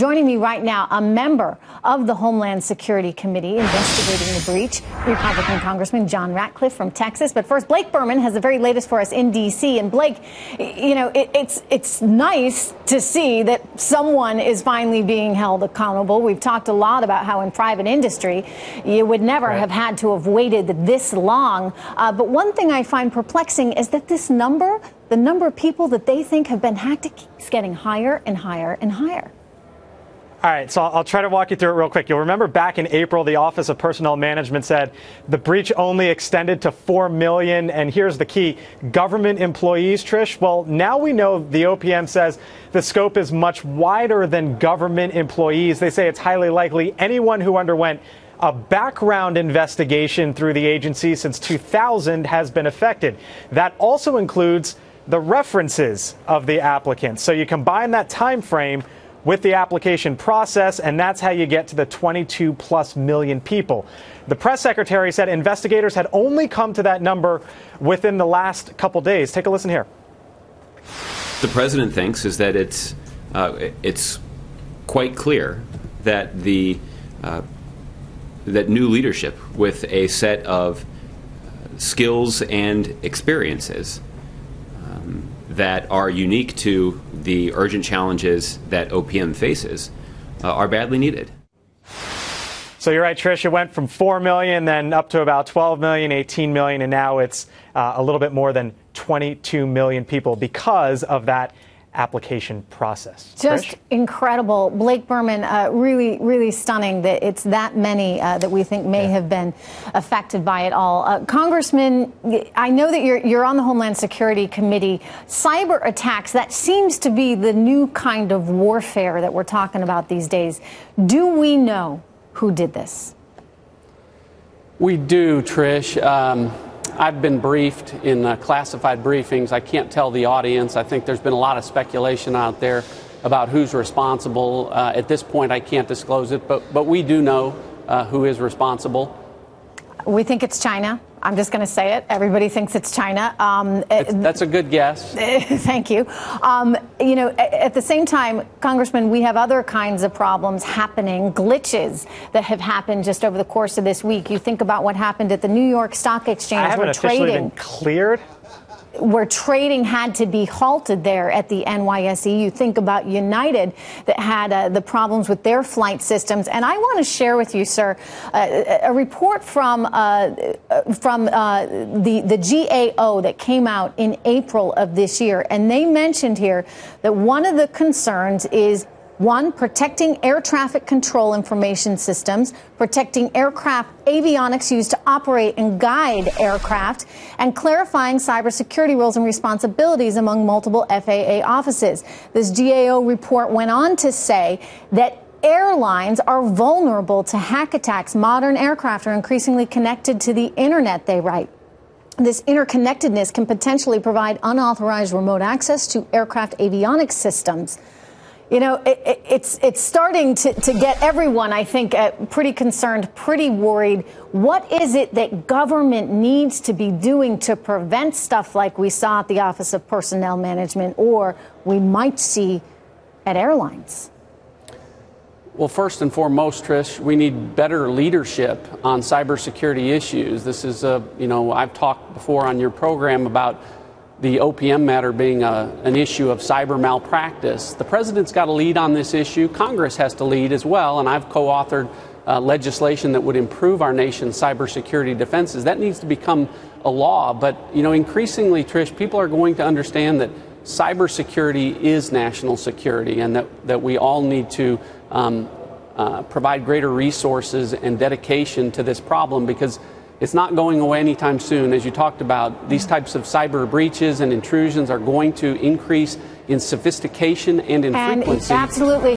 Joining me right now, a member of the Homeland Security Committee investigating the breach, Republican Congressman John Ratcliffe from Texas. But first, Blake Burman has the very latest for us in D.C. And Blake, you know, it's nice to see that someone is finally being held accountable. We've talked a lot about how in private industry you would never have had to have waited this long. But one thing I find perplexing is that this number, the number of people that they think have been hacked, keeps getting higher and higher and higher. All right, so I'll try to walk you through it real quick. You'll remember back in April, the Office of Personnel Management said the breach only extended to 4 million. And here's the key: government employees, Trish. Well, now we know the OPM says the scope is much wider than government employees. They say it's highly likely anyone who underwent a background investigation through the agency since 2000 has been affected. That also includes the references of the applicants. So you combine that time frame with the application process, and that's how you get to the 22+ million people. The press secretary said investigators had only come to that number within the last couple days. Take a listen here. The president thinks is that it's quite clear that that new leadership with a set of skills and experiences that are unique to the urgent challenges that OPM faces are badly needed. So you're right, Trish. It went from 4 million, then up to about 12 million, 18 million, and now it's a little bit more than 22 million people because of that application process. Just Trish? Incredible. Blake Burman, really, really stunning that it's that many that we think may have been affected by it all. Congressman, I know that you're on the Homeland Security Committee. Cyber attacks, that seems to be the new kind of warfare that we're talking about these days. Do we know who did this? We do, Trish. I've been briefed in classified briefings. I can't tell the audience. I think there's been a lot of speculation out there about who's responsible. At this point, I can't disclose it, but we do know who is responsible. We think it's China. I'm just going to say it. Everybody thinks it's China. That's a good guess. Thank you. You know, at the same time, Congressman, we have other kinds of problems happening, glitches that have happened just over the course of this week. You think about what happened at the New York Stock Exchange. I haven't officially been cleared. Where trading had to be halted there at the NYSE. You think about United that had the problems with their flight systems. And I want to share with you, sir, a report from the GAO that came out in April of this year. And they mentioned here that one of the concerns is, one, protecting air traffic control information systems, protecting aircraft avionics used to operate and guide aircraft, and clarifying cybersecurity roles and responsibilities among multiple FAA offices. This GAO report went on to say that airlines are vulnerable to hack attacks. Modern aircraft are increasingly connected to the internet, they write. This interconnectedness can potentially provide unauthorized remote access to aircraft avionics systems. You know, it's starting to get everyone, I think, pretty concerned, pretty worried. What is it that government needs to be doing to prevent stuff like we saw at the Office of Personnel Management, or we might see at airlines? Well, first and foremost, Trish, we need better leadership on cybersecurity issues. This is you know, I've talked before on your program about the OPM matter being an issue of cyber malpractice. The president's got to lead on this issue. Congress has to lead as well, and I've co-authored legislation that would improve our nation's cybersecurity defenses. That needs to become a law. But, you know, increasingly, Trish, people are going to understand that cybersecurity is national security, and that we all need to provide greater resources and dedication to this problem, because it's not going away anytime soon. As you talked about, these types of cyber breaches and intrusions are going to increase in sophistication and in frequency. Absolutely.